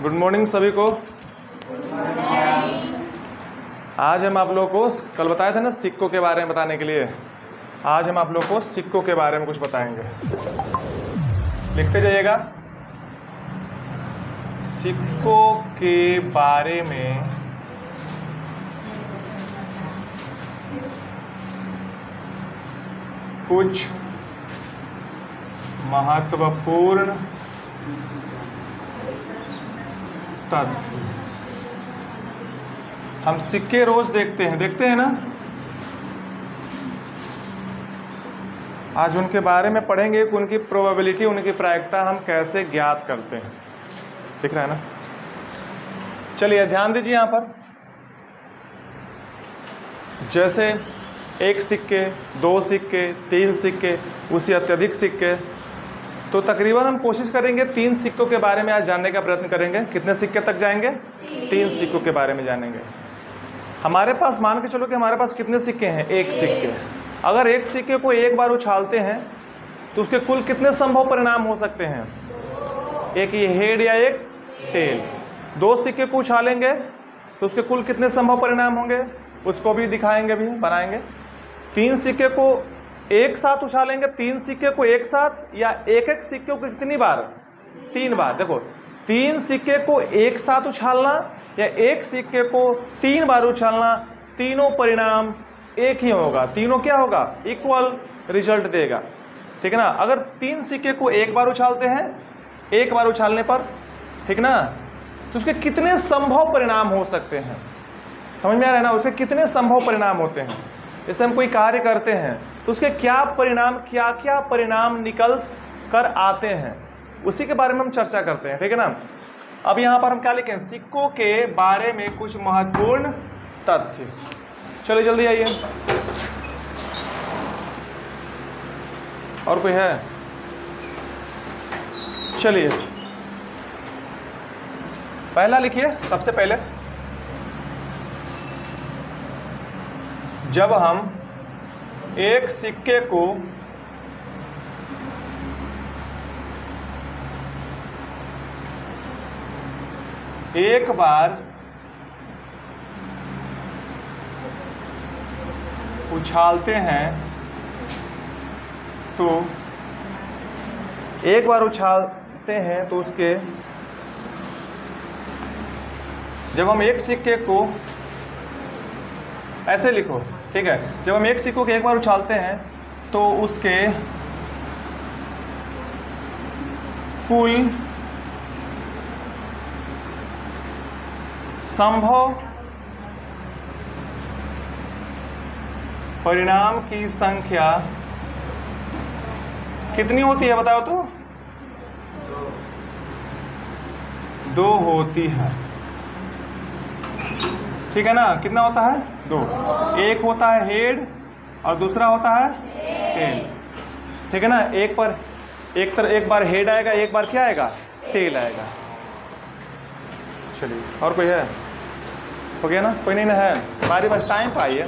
Good morning सभी को। आज हम आप लोगों को कल बताए थे ना सिक्कों के बारे में बताने के लिए। आज हम आप लोगों को सिक्कों के बारे में कुछ बताएंगे। लिखते जाइएगा। सिक्कों के बारे में कुछ महत्वपूर्ण तथ्य। हम सिक्के रोज देखते हैं ना। आज उनके बारे में पढ़ेंगे कि उनकी प्रोबेबिलिटी, उनकी प्रायिकता हम कैसे ज्ञात करते हैं। दिख रहा है ना। चलिए ध्यान दीजिए यहाँ पर। जैसे एक सिक्के, दो सिक्के, तीन सिक्के, उससे अत्यधिक सिक्के, तो तकरीबन हम कोशिश करेंगे 3 सिक्कों के बारे में आज जानने का प्रयत्न करेंगे। कितने सिक्के तक जाएंगे? 3 सिक्कों के बारे में जानेंगे। हमारे पास मान के चलो कि हमारे पास कितने सिक्के हैं? 1 सिक्के। अगर एक सिक्के को एक बार उछालते हैं तो उसके कुल कितने संभव परिणाम हो सकते हैं? एक ये हेड या एक टेल। 2 सिक्के को उछालेंगे तो उसके कुल कितने संभव परिणाम होंगे? उसको भी दिखाएंगे, भी बनाएंगे। 3 सिक्के को एक साथ उछालेंगे, 3 सिक्के को एक साथ, या एक एक सिक्के को कितनी बार? 3 बार। देखो 3 सिक्के को एक साथ उछालना या एक सिक्के को 3 बार उछालना, तीनों परिणाम एक ही होगा। तीनों क्या होगा? इक्वल रिजल्ट देगा। ठीक है ना। अगर 3 सिक्के को एक बार उछालते हैं, एक बार उछालने पर, ठीक ना, तो उसके कितने संभव परिणाम हो सकते हैं? समझ में आ रहा है ना। उसके कितने संभव परिणाम होते हैं? जैसे हम कोई कार्य करते हैं तो उसके क्या क्या परिणाम निकल कर आते हैं, उसी के बारे में हम चर्चा करते हैं। ठीक है ना। अब यहाँ पर हम क्या लिखें? सिक्कों के बारे में कुछ महत्वपूर्ण तथ्य। चलिए जल्दी आइए। और कोई है? चलिए पहला लिखिए। सबसे पहले, जब हम एक सिक्के को एक बार उछालते हैं तो उसके, जब हम एक सिक्के को ऐसे लिखो, ठीक है, जब हम एक सिक्के को एक बार उछालते हैं तो उसके कुल संभव परिणाम की संख्या कितनी होती है? बताओ तो। 2 होती है। ठीक है ना। कितना होता है? 2। एक होता है हेड और दूसरा होता है टेल। ठीक है ना। एक बार हेड आएगा, एक बार क्या आएगा? टेल आएगा। चलिए और कोई है? हो गया ना। कोई नहीं ना है? हमारे पास टाइम पर आइए।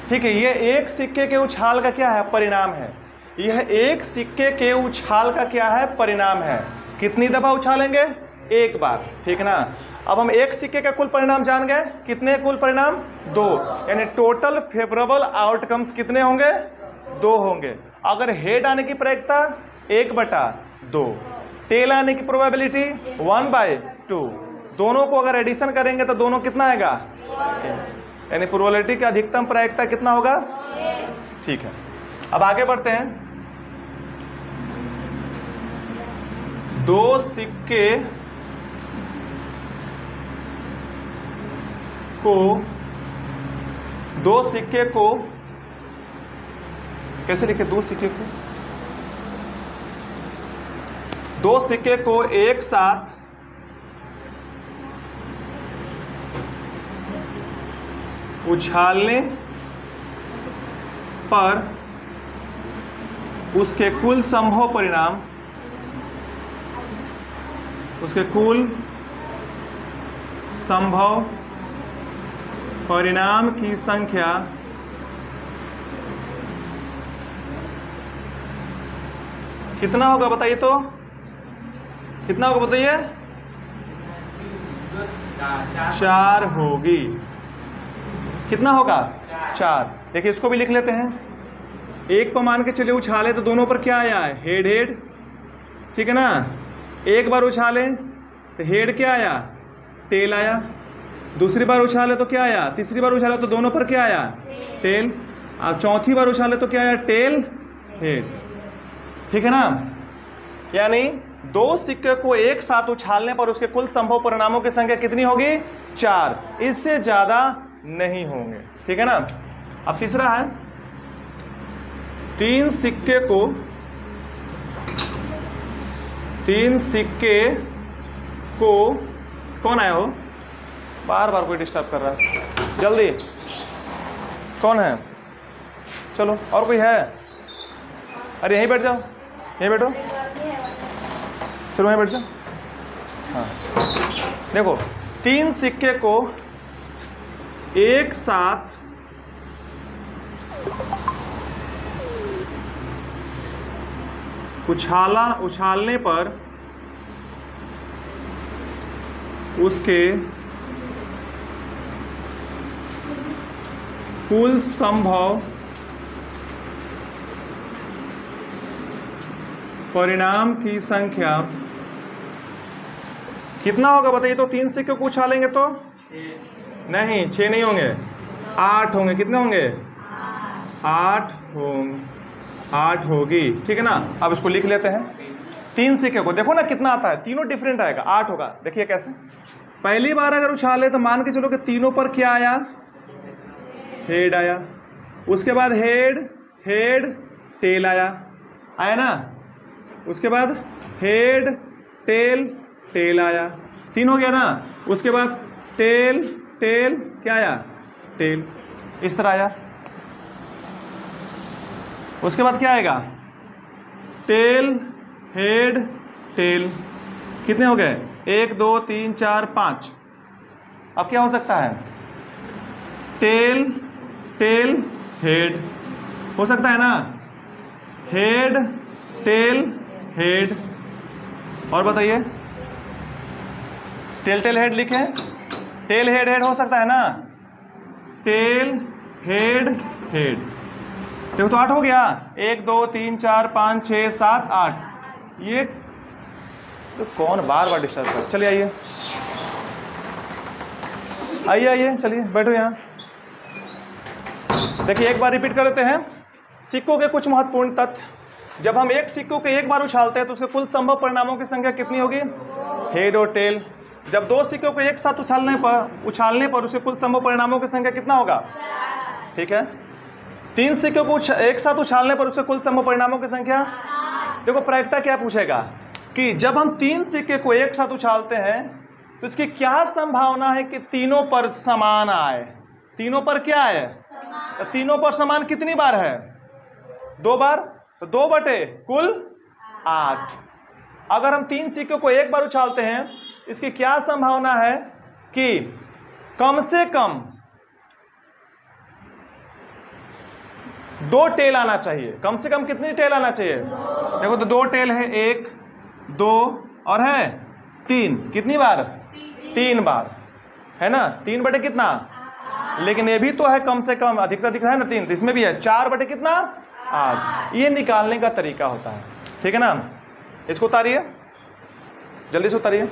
ठीक है। ये एक सिक्के के उछाल का क्या है? परिणाम है। यह एक सिक्के के उछाल का क्या है? परिणाम है। कितनी दफा उछालेंगे? एक बार। ठीक ना। अब हम एक सिक्के का कुल परिणाम जान गए। कितने कुल परिणाम? 2। यानी टोटल फेवरेबल आउटकम्स कितने होंगे? 2 होंगे। अगर हेड आने की प्रायिकता 1/2, टेल आने की प्रोबेबिलिटी 1/2, दोनों को अगर एडिशन करेंगे तो दोनों कितना आएगा? यानी प्रोबेबिलिटी की अधिकतम प्रायिकता कितना होगा? ठीक है। अब आगे बढ़ते हैं। 2 सिक्के को कैसे लिखे? 2 सिक्के को एक साथ उछालने पर उसके कुल संभव परिणाम, उसके कुल संभव परिणाम की संख्या कितना होगा बताइए तो, कितना होगा बताइए? 4 होगी। कितना होगा? 4। देखिए इसको भी लिख लेते हैं। एक पर मान के चले उछाले तो दोनों पर क्या आया है? हेड हेड, ठीक है ना। एक बार उछाले तो हेड क्या आया? टेल आया। दूसरी बार उछाले तो क्या आया? तीसरी बार उछाले तो दोनों पर क्या आया? टेल। और चौथी बार उछाले तो क्या आया? टेल हेड, ठीक है ना। यानी 2 सिक्के को एक साथ उछालने पर उसके कुल संभव परिणामों की संख्या कितनी होगी? 4, इससे ज्यादा नहीं होंगे, ठीक है ना। अब तीसरा है, 3 सिक्के को कौन आया हो? बार बार कोई डिस्टर्ब कर रहा है, जल्दी कौन है? चलो और कोई है? अरे यहीं बैठ जाओ, यहीं बैठो, चलो यहीं बैठ जाओ। हाँ देखो, 3 सिक्के को एक साथ उछालने पर उसके कुल संभव परिणाम की संख्या कितना होगा बताइए? तो 3 सिक्के को उछालेंगे तो नहीं, 6 नहीं होंगे, 8 होंगे। कितने होंगे? 8 होगी, ठीक है ना। अब इसको लिख लेते हैं। 3 सिक्के को देखो ना कितना आता है, तीनों डिफरेंट आएगा, 8 होगा। देखिए कैसे, पहली बार अगर उछाले तो मान के चलो कि तीनों पर क्या आया? हेड आया। उसके बाद हेड हेड टेल आया ना। उसके बाद हेड टेल टेल आया, 3 हो गया ना। उसके बाद टेल टेल क्या आया? टेल, इस तरह आया। उसके बाद क्या आएगा? Tail head tail. कितने हो गए? 1 2 3 4 5। अब क्या हो सकता है? टेल टेल हेड हो सकता है ना। Head tail head. और बताइए, टेल टेल हेड लिखे, टेल हेड हेड हो सकता है ना। Tail head head. देखो तो 8 हो गया। 1 2 3 4 5 6 7 8। ये तो कौन बार बार डिस्टर्ब कर? चलिए आइए आइए आइए, चलिए बैठो यहाँ। देखिए एक बार रिपीट कर देते हैं। सिक्कों के कुछ महत्वपूर्ण तथ्य। जब हम एक सिक्कों को एक बार उछालते हैं तो उसके कुल संभव परिणामों की संख्या कितनी होगी? हेड और टेल। जब 2 सिक्कों को एक साथ उछालने पर उसके कुल संभव परिणामों की संख्या कितना होगा? ठीक है। 3 सिक्कों को एक साथ उछालने पर उसके कुल संभव परिणामों की संख्या। देखो प्रायिकता क्या पूछेगा कि जब हम 3 सिक्के को एक साथ उछालते हैं तो इसकी क्या संभावना है कि तीनों पर समान आए? तीनों पर क्या है? तो तीनों पर समान कितनी बार है? 2 बार। तो 2 बटे कुल 8। अगर हम 3 सिक्कों को एक बार उछालते हैं, इसकी क्या संभावना है कि कम से कम 2 टेल आना चाहिए? कम से कम कितनी टेल आना चाहिए? देखो तो 2 टेल है, 1 2 और है 3। कितनी बार? 3 बार, है ना। 3 बटे कितना? लेकिन ये भी तो है कम से कम, अधिक से अधिक है ना 3, तो इसमें भी है 4 बटे कितना? 8। ये निकालने का तरीका होता है, ठीक है ना। इसको उतारिए, जल्दी से उतारिए।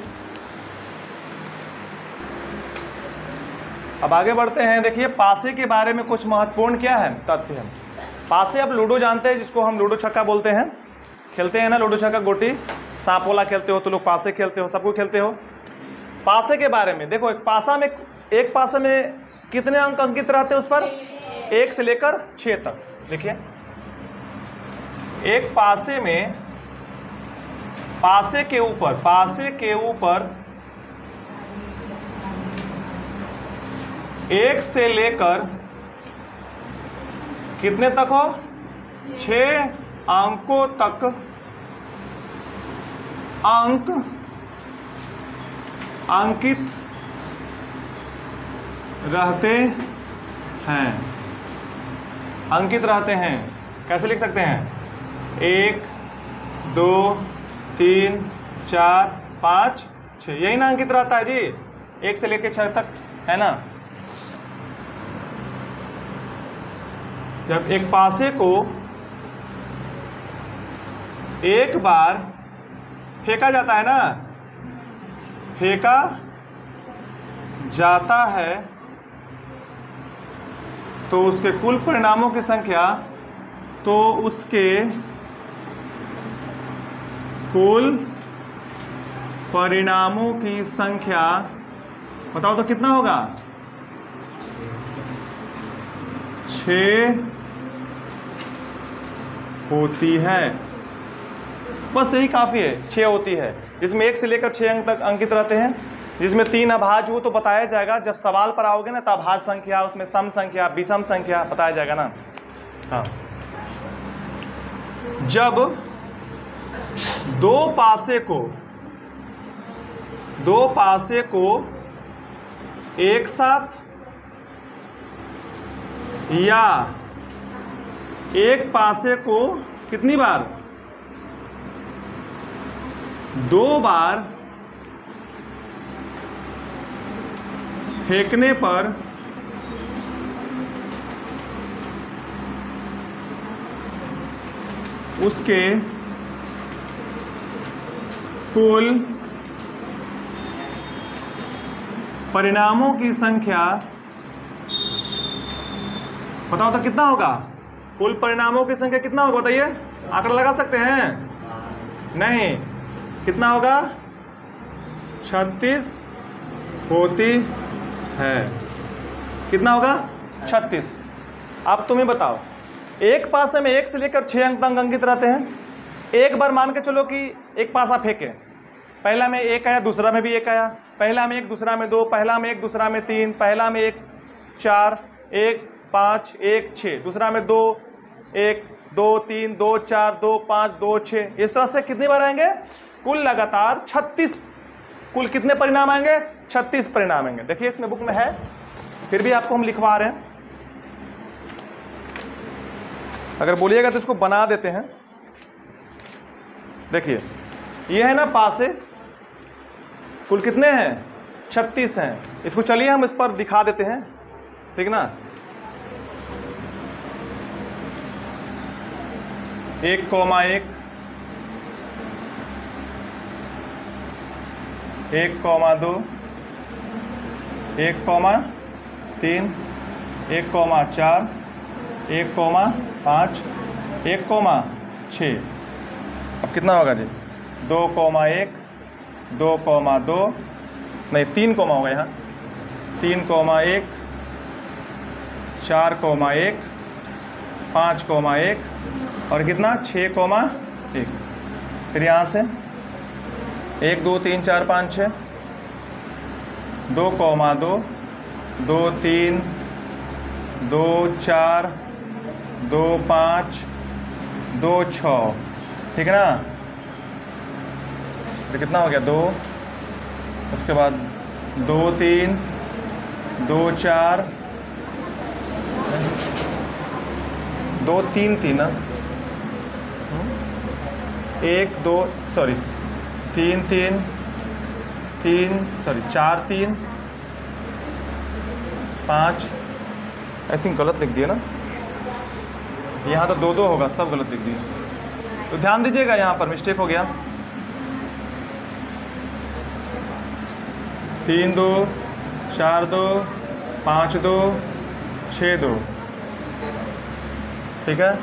अब आगे बढ़ते हैं। देखिए पासे के बारे में कुछ महत्वपूर्ण क्या है? तथ्य है। पासे, अब लूडो जानते हैं, जिसको हम लूडो छक्का बोलते हैं। खेलते हैं ना लूडो छक्का, गोटी सांप वाला खेलते हो तो लोग पासे खेलते हो, सबको खेलते हो। पासे के बारे में देखो, एक पासे में कितने अंक अंकित रहते हैं उस पर? 1 से लेकर 6 तक। देखिए एक पासे में, पासे के ऊपर 1 से लेकर कितने तक हो? 6 अंकों तक अंक अंकित रहते हैं। अंकित रहते हैं कैसे लिख सकते हैं? 1 2 3 4 5 6, यही ना अंकित रहता है जी। 1 से लेकर 6 तक, है ना। जब एक पासे को एक बार फेंका जाता है ना, फेंका जाता है, तो उसके कुल परिणामों की संख्या, तो उसके कुल परिणामों की संख्या बताओ तो कितना होगा? 6 होती है। बस यही काफ़ी है, 6 होती है, जिसमें 1 से लेकर 6 अंक तक अंकित रहते हैं, जिसमें 3 अभाज्य हो तो बताया जाएगा। जब सवाल पर आओगे ना, तो अभाज्य संख्या, उसमें सम संख्या, विषम संख्या बताया जाएगा ना। हाँ, जब दो पासे को एक साथ या एक पासे को कितनी बार? 2 बार फेंकने पर उसके कुल परिणामों की संख्या बताओ तो कितना होगा? कुल परिणामों की संख्या कितना होगा बताइए? आंकड़ा लगा सकते हैं? नहीं, कितना होगा? 36 होती है। कितना होगा? 36। अब तुम्हें बताओ, एक पासे में 1 से लेकर 6 अंक तक अंकित रहते हैं। एक बार मान के चलो कि एक पासा फेंके, पहला में 1 आया, दूसरा में भी 1 आया, पहला में 1, दूसरा में 2, पहला में 1, दूसरा में 3, पहला में 1 4, 1 5, 1 6, दूसरा में 2 1 2 3 2 4 2 5 2 6। इस तरह से कितनी बार आएंगे? कुल लगातार 36। कुल कितने परिणाम आएंगे? 36 परिणाम आएंगे। देखिए इसमें बुक में है, फिर भी आपको हम लिखवा रहे हैं। अगर बोलिएगा तो इसको बना देते हैं। देखिए ये है ना पासे, कुल कितने हैं? 36 हैं। इसको चलिए हम इस पर दिखा देते हैं, ठीक ना। 1, 1, 1, 2, 1, 3, 1, 4, 1, 5, 1, 6। अब कितना होगा जी? 2, 1, 2, 2, नहीं 3 होगा यहाँ। 3, 1, 4, 1, 5, 1 और कितना? 6, 1। फिर यहाँ से 1 2 3 4 5 6, 2, 2, 2 3, 2 4, 2 5, 2 6, ठीक है ना। तो कितना हो गया? 2, उसके बाद 2 3, 2 4, 2 3 3 ना, 1 2 सॉरी 3 3 3 सॉरी 4 3 5, आई थिंक गलत लिख दिया ना, यहाँ तो 2 2 होगा, सब गलत लिख दिया, तो ध्यान दीजिएगा, यहाँ पर मिस्टेक हो गया। 3 2 4 2 5 2 6 2, ठीक है।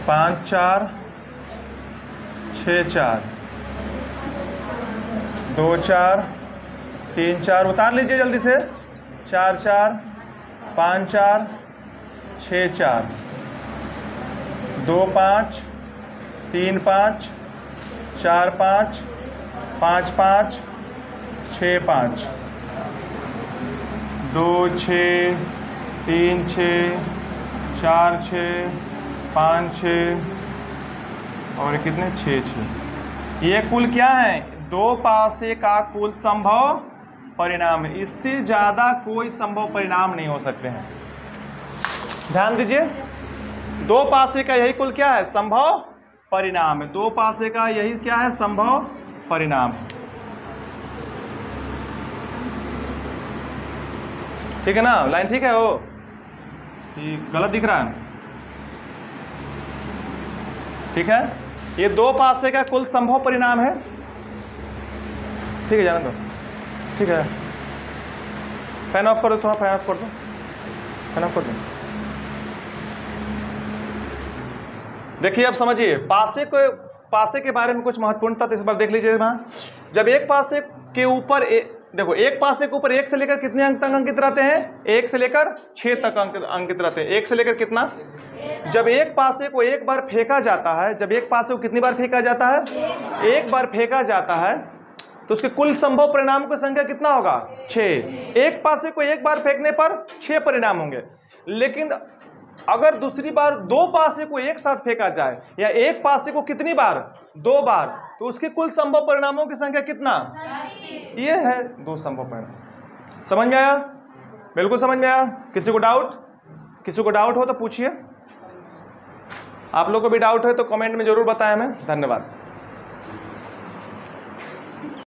5 4 6 4, 2 4 3 4, उतार लीजिए जल्दी से। 4 4 5 4 6 4, 2 5 3 5 4 5 5 5 6 5, 2 6 3 6 4 6 5 6 और कितने? 6 6। ये कुल क्या है? 2 पासे का कुल संभव परिणाम है। इससे ज़्यादा कोई संभव परिणाम नहीं हो सकते हैं। ध्यान दीजिए, 2 पासे का यही कुल क्या है? संभव परिणाम है। 2 पासे का यही क्या है? संभव परिणाम है। ठीक है ना, लाइन ठीक है वो कि गलत दिख रहा है? ठीक है, ये दो पासे का कुल संभव परिणाम है। ठीक है, जाने दो। ठीक है, फैन ऑफ कर दो, थोड़ा फैन ऑफ कर दो, फैन ऑफ कर दो। देखिए अब समझिए, पासे के बारे में कुछ महत्वपूर्ण तथ्य इस बार देख लीजिए। वहाँ जब एक पासे के ऊपर देखो, एक पासे के ऊपर 1 से लेकर कितने अंक तक अंकित रहते हैं? 1 से लेकर 6 तक अंकित रहते हैं। 1 से लेकर कितना? जब एक पासे को एक बार फेंका जाता है, जब एक पासे को कितनी बार फेंका जाता है? एक बार फेंका जाता है, तो उसके कुल संभव परिणाम की संख्या कितना होगा? 6। एक पासे को एक बार फेंकने पर 6 परिणाम होंगे। लेकिन अगर दूसरी बार 2 पासे को एक साथ फेंका जाए, या एक पासे को कितनी बार? 2 बार, तो उसके कुल संभव परिणामों की संख्या कितना? ये है 2 संभव परिणाम। समझ में आया? बिल्कुल समझ में आया? किसी को डाउट? किसी को डाउट हो तो पूछिए। आप लोग को भी डाउट है तो कमेंट में जरूर बताएं हमें। धन्यवाद।